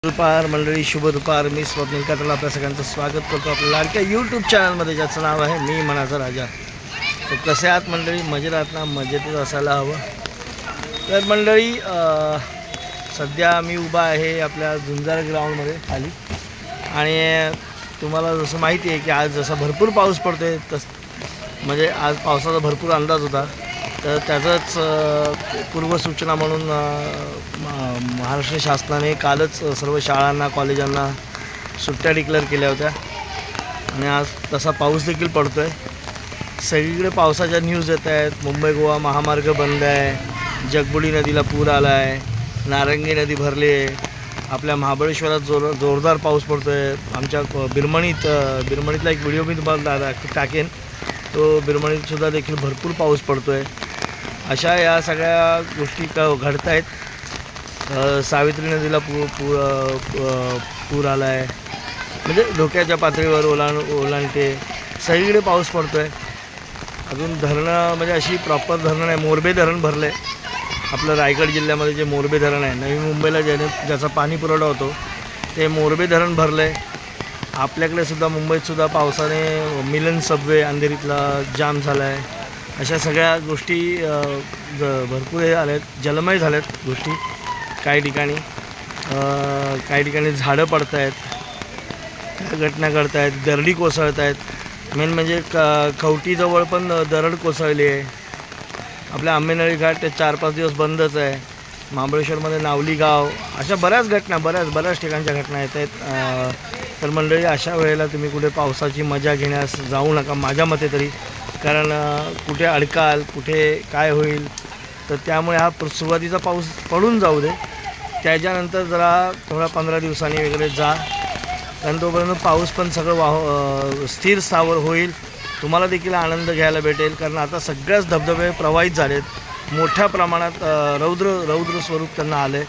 दुपार मंडळी, शुभ दुपार. मी स्वप्नील कातला आपल्या सगळ्यांचं स्वागत करतो आपल्या लाडक्या यूट्यूब चॅनलमध्ये, ज्याचं नाव आहे मी मनाचा राजा. तर कसे आहात मंडळी? मजेत आहात ना? मजेतच असायला हवं. तर मंडळी, सध्या मी उभा आहे आपल्या झुंजार ग्राउंडमध्ये खाली. आणि तुम्हाला जसं माहिती आहे की आज जसा भरपूर पाऊस पडतो आहे, म्हणजे आज पावसाचा भरपूर अंदाज होता. तर त्याचंच पूर्वसूचना म्हणून महाराष्ट्र शासनाने कालच सर्व शाळांना, कॉलेजांना सुट्ट्या डिक्लेअर केल्या होत्या. आणि आज तसा पाऊस देखील पडतो आहे. सगळीकडे पावसाच्या न्यूज येत आहेत. मुंबई गोवा महामार्ग बंद आहे, जगबुडी नदीला पूर आला आहे, नारंगी नदी भरली आहे. आपल्या महाबळेश्वरात जोरदार पाऊस पडतो आहे. आमच्या बिरमणीतला एक व्हिडिओ मी तुम्हाला टाकेन. तो बिरमणीतसुद्धा देखील भरपूर पाऊस पडतो आहे. अशा या सगळ्या गोष्टी घडत आहेत. सावित्री नदीला पूर आला आहे, म्हणजे धोक्याच्या पातळीवर ओलांडते. सगळीकडे पाऊस पडतो आहे. अजून धरणं म्हणजे अशी प्रॉपर धरणं नाही. मोरबे धरण भरलं आहे. आपलं रायगड जिल्ह्यामध्ये जे मोरबे धरण आहे, नवी मुंबईला ज्याचा पाणी पुरवठा होतो, ते मोरबे धरण भरलं आहे. आपल्याकडे सुद्धा मुंबईतसुद्धा पावसाने मिलन सबवे अंधेरीतला जाम झाला आहे. अशा सगळ्या गोष्टी भरपूर हे आल्या आहेत, जलमय झाल्यात गोष्टी. काही ठिकाणी झाडं पडत आहेत, घटना घडत आहेत, दरडी कोसळत आहेत. मेन म्हणजे कवठीजवळ पण दरड कोसळली आहे. आपल्या आंबेनळी घाट ते 4-5 दिवस बंदच आहे. महाबळेश्वरमध्ये नावली गाव, अशा बऱ्याच ठिकाणच्या घटना येत आहेत. तर मंडळी, अशा वेळेला तुम्ही कुठे पावसाची मजा घेण्यास जाऊ नका, माझ्या मते तरी. कारण कुठे अडकाल, कुठे काय होईल. तर त्यामुळे हा सुरुवातीचा पाऊस पडून जाऊ दे, त्याच्यानंतर जरा थोडा 15 दिवसांनी वगैरे जा. कारण तोपर्यंत पाऊस पण सगळं स्थिर स्थावर होईल. तुम्हाला देखील आनंद घ्यायला भेटेल. कारण आता सगळ्याच धबधबे प्रवाहित झालेत. मोठ्या प्रमाणात रौद्र स्वरूप त्यांना आलं आहे.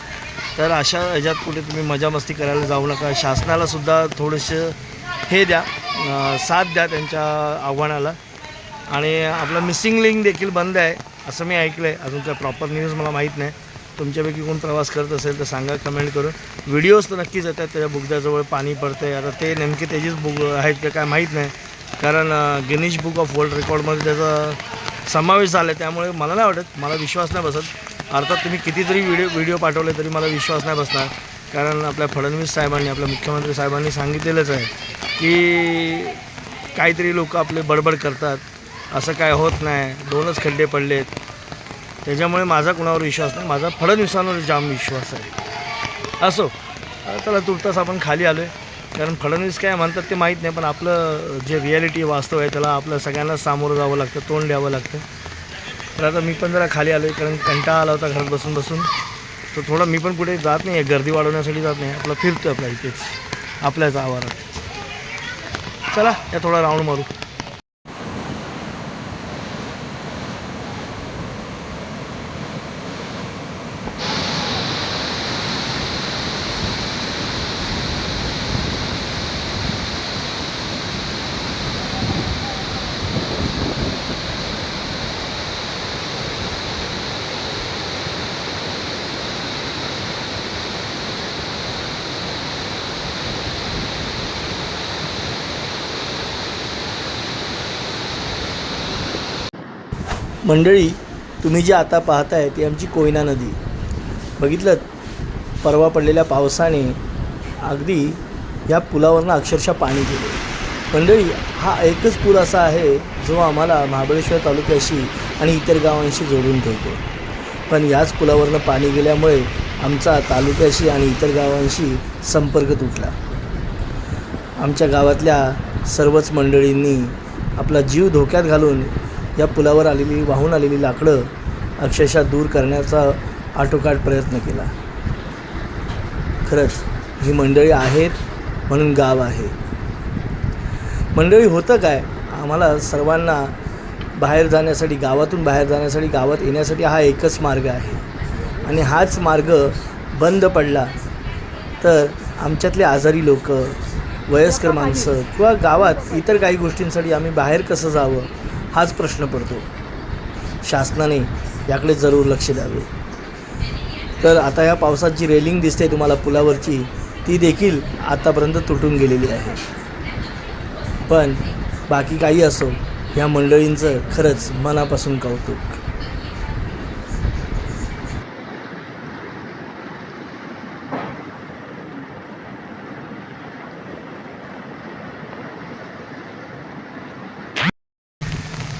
तर अशा ह्याच्यात कुठे तुम्ही मजा मस्ती करायला जाऊ नका. शासनालासुद्धा थोडंसं हे द्या, साथ द्या त्यांच्या आव्हानाला. आणि आपलं मिसिंग लिंक देखील बंद आहे असं मी ऐकलं आहे. अजून काय प्रॉपर न्यूज मला माहीत नाही. तुमच्यापैकी कोण प्रवास करत असेल तर सांगा कमेंट करून. व्हिडिओज तर नक्कीच येतात, त्याच्या बुगद्याजवळ पाणी पडतं आहे. आता ते नेमके त्याचीच बुक आहेत का काय माहीत नाही. कारण गिनीज बुक ऑफ वर्ल्ड रेकॉर्डमध्ये त्याचा समावेश झाला आहे. त्यामुळे मला नाही वाटत, मला विश्वास नाही बसत. अर्थात तुम्ही कितीतरी व्हिडिओ पाठवले तरी मला विश्वास नाही बसणार. कारण आपल्या फडणवीस साहेबांनी, आपल्या मुख्यमंत्री साहेबांनी सांगितलेलंच आहे की काहीतरी लोक आपले बडबड करतात, असं काय होत नाही, 2च खड्डे पडलेत. त्याच्यामुळे माझा कुणावर विश्वास नाही, माझा फडणवीसांवर जाम विश्वास आहे. असो, त्याला तुर्तास आपण खाली आलो आहे. कारण फडणवीस काय म्हणतात ते माहीत नाही, पण आपलं जे रिॲलिटी वास्तव आहे त्याला आपलं सगळ्यांना सामोरं जावं लागतं, तोंड द्यावं लागतं. तर आता मी पण जरा खाली आलो आहे, कारण कंटाळा आला होता घरात बसून. तर थोडं मी पण कुठे जात नाही आहे, गर्दी वाढवण्यासाठी जात नाही, आपलं फिरतो आपल्या इथेच आपल्याच आवारात. चला या थोडा राऊंड मारू. मंडळी, तुम्ही जी आता पाहताय ती आमची कोयना नदी. बघितलं, परवा पडलेल्या पावसाने अगदी या पुलावरनं अक्षरशः पाणी गेले. मंडळी, हा एकच पूल असा आहे जो आम्हाला महाबळेश्वर तालुक्याशी आणि इतर गावांशी जोडून ठेवतो. पण याच पुलावरनं पाणी गेल्यामुळे आमचा तालुक्याशी आणि इतर गावांशी संपर्क तुटला. आमच्या गावातल्या सर्वच मंडळींनी आपला जीव धोक्यात घालून या पुलावर वाहून आलेली लाकडं अक्षरशः दूर करण्याचा आटोकाट प्रयत्न केला. खरंच ही मंडळी आहेत म्हणून गाव आहे. मंडळी, होतं काय, आम्हाला सर्वांना गावातून बाहेर जाण्यासाठी, गावात येण्यासाठी हा एकच मार्ग आहे. आणि हाच मार्ग बंद पडला तर आमच्यातले आजारी लोक, वयस्कर माणसं किंवा गावात इतर काही गोष्टींसाठी आम्ही बाहेर कसं जावं हाच प्रश्न पडतो. शासनाने याकडे जरूर लक्ष द्यावे. तर आता या पावसात जी रेलिंग दिसते तुम्हाला पुलावरची, ती देखील आतापर्यंत तुटून गेलेली आहे. पण बाकी काही असो, ह्या मंडळींचं खरंच मनापासून कौतुक.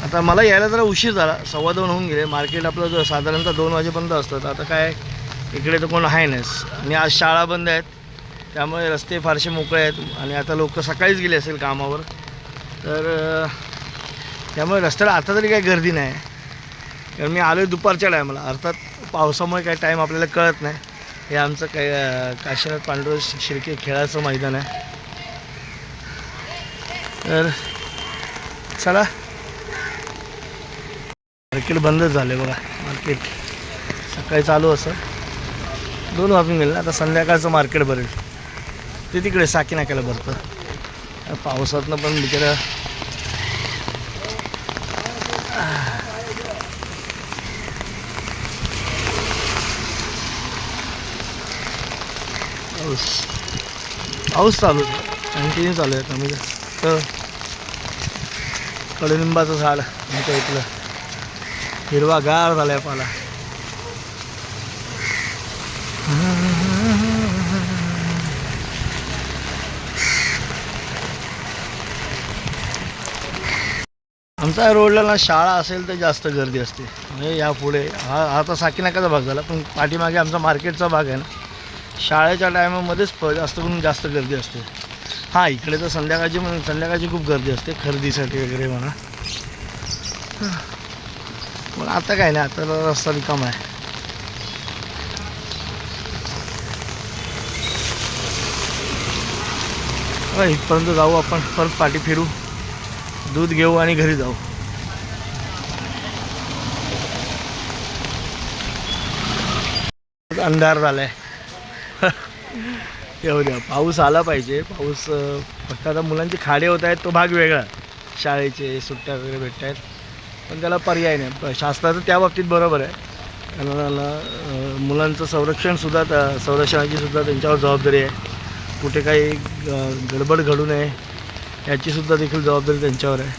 आता मला यायला जरा उशीर झाला, 2:15 होऊन गेले. मार्केट आपलं जो साधारणतः 2 वाजेपर्यंत असतं. आता काय इकडे तर कोण आहे नाहीस आणि आज शाळा बंद आहेत, त्यामुळे रस्ते फारसे मोकळे आहेत आणि आता लोक सकाळीच गेले असेल कामावर. तर त्यामुळे रस्त्याला आता तरी काही गर्दी नाही. कारण मी आलो आहे दुपारच्या टायमाला. अर्थात पावसामुळे काही टाईम आपल्याला कळत नाही. हे आमचं काय काशीनाथ पांडुरंग शिर्के खेळाचं मैदान आहे. तर चला, मार्केट बंदच झालं आहे बघा. मार्केट सकाळी चालू असं 2 वाजून गेलं. आता संध्याकाळचं मार्केट भरेल. ते तिकडे साकी नाक्याला भरतं. पावसातनं पण बिचारा पाऊस चालू आहे, कंटिन्यू चालू आहे. कमी तर कडुलिंबाचं झाड आमच्या इथलं हिरवागार झालं आहे पाला. आमच्या रोडला ना शाळा असेल तर जास्त गर्दी असते. म्हणजे यापुढे आता साकी नाक्याचा भाग झाला, पण पाठीमागे आमचा मार्केटचा भाग आहे ना, शाळेच्या टायमामध्येच जास्त करून जास्त गर्दी असते. हां, इकडे तर संध्याकाळची खूप गर्दी असते खरेदीसाठी वगैरे म्हणा. पण आता काय नाही, आता रस्ता रिकामा आहे. इथपर्यंत जाऊ आपण, परत पाठी फिरू, दूध घेऊ आणि घरी जाऊ. अंधार झालाय. येऊ द्या, पाऊस आला पाहिजे. पाऊस फक्त आता मुलांचे खाडे होत आहेत तो भाग वेगळा, शाळेचे सुट्ट्या वगैरे भेटत आहेत, पण त्याला पर्याय नाही. शासनाचं त्या बाबतीत बरोबर आहे, कारण मुलांचं संरक्षणाची सुद्धा त्यांच्यावर जबाबदारी आहे. कुठे काही गडबड घडू नये याचीसुद्धा देखील जबाबदारी त्यांच्यावर आहे.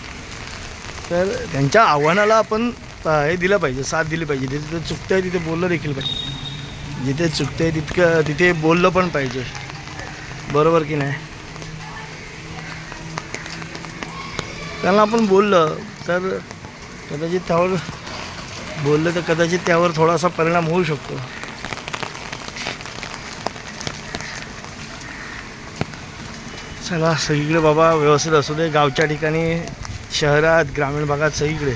तर त्यांच्या आव्हानाला आपण हे दिलं पाहिजे, साथ दिली पाहिजे. जिथे चुकतं आहे तिथे बोललं देखील पाहिजे. जिथे चुकतं आहे तिथे बोललं पण पाहिजे. बरोबर की नाही? त्यांना आपण बोललं तर कदाचित त्यावर थोडासा परिणाम होऊ शकतो. चला, सगळीकडे बाबा व्यवस्थित असू दे. गावच्या ठिकाणी, शहरात, ग्रामीण भागात सगळीकडे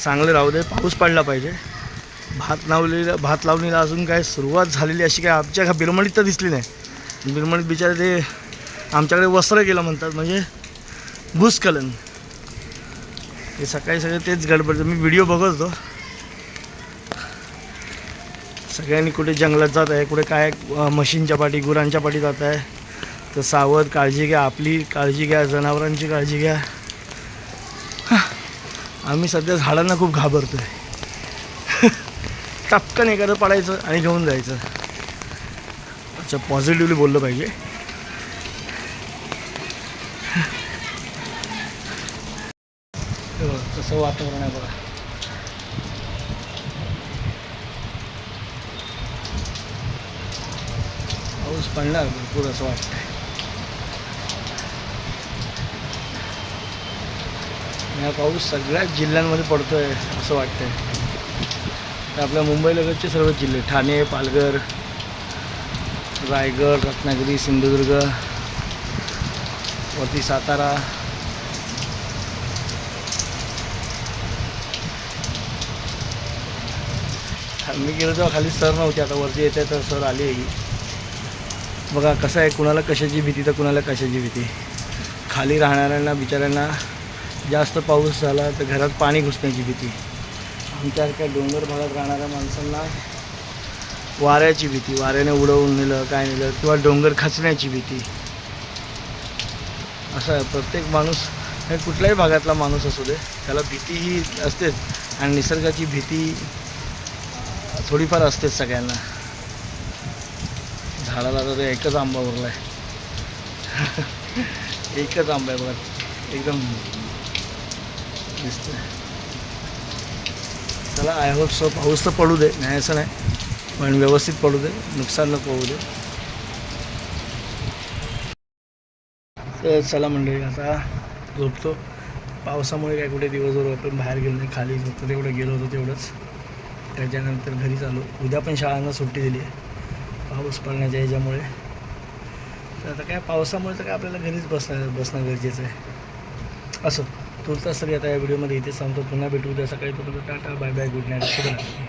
चांगले राहू दे. पाऊस पडला पाहिजे. भात लावणीला अजून काय सुरुवात झालेली अशी काय आमच्या बिरमणीत तर दिसली नाही. बिरमणीत बिचारे ते आमच्याकडे वस्त्र केलं म्हणतात, म्हणजे भूस्खलन. ते सकाळी सगळे तेच गडबड. मी व्हिडिओ बघत होतो. सगळ्यांनी कुठे जंगलात जात आहे, कुठे काय म्हशींच्या पाठी, गुरांच्या पाठी जात आहे. तर सावध, काळजी घ्या. आपली काळजी घ्या, जनावरांची काळजी घ्या. आम्ही सध्या झाडांना खूप घाबरतो आहे. टपकन एखादं पडायचं आणि घेऊन जायचं. अच्छा, पॉझिटिव्हली बोललं पाहिजे. कसं वातावरण आहे बघा. पाऊस पडणार भरपूर असं वाटतं. हा पाऊस सगळ्याच जिल्ह्यांमध्ये पडतो आहे असं वाटतं आहे. तर आपल्या मुंबईलगतचे सर्व जिल्हे, ठाणे, पालघर, रायगड, रत्नागिरी, सिंधुदुर्ग, वरती सातारा, मी गेलो तेव्हा खाली सर नव्हते, आता वरती येते तर सर आली आहे. बघा कसं आहे, कुणाला कशाची भीती तर कुणाला कशाची भीती. खाली राहणाऱ्यांना बिचाऱ्यांना जास्त पाऊस झाला तर घरात पाणी घुसण्याची भीती. आमच्यासारख्या डोंगर भागात राहणाऱ्या माणसांना वाऱ्याची भीती, वाऱ्याने उडवून नेलं काय नेलं, किंवा डोंगर खचण्याची भीती. असं आहे, प्रत्येक माणूस हे कुठल्याही भागातला माणूस असू दे त्याला भीती ही असतेच. आणि निसर्गाची भीती थोडीफार असतेच सगळ्यांना. झाडाला तर एकच आंबा उरला आहे. एकच आंबा आहे बघा, एकदम दिसतोय. चला आय होप सो पाऊस तर पडू दे, नाही असं नाही, पण व्यवस्थित पडू दे, नुकसान नको होऊ दे. तर चला मंडळी आता झोपतो. पावसामुळे काय कुठे दिवसभर आपण बाहेर गेलो नाही, खाली फक्त तेवढं गेलो होतो तेवढंच. त्याच्यानंतर घरी चालू. उद्या पण शाळांना सुट्टी दिली आहे पाऊस पडण्याच्या ह्याच्यामुळे. तर आता काय पावसामुळे तर काय आपल्याला घरीच बसणं गरजेचं आहे. असं तुर्तास तरी आता या व्हिडिओमध्ये इथे सांगतो. पुन्हा भेटू उद्या सकाळी. Tata bye bye, good night, शुभ रात्री.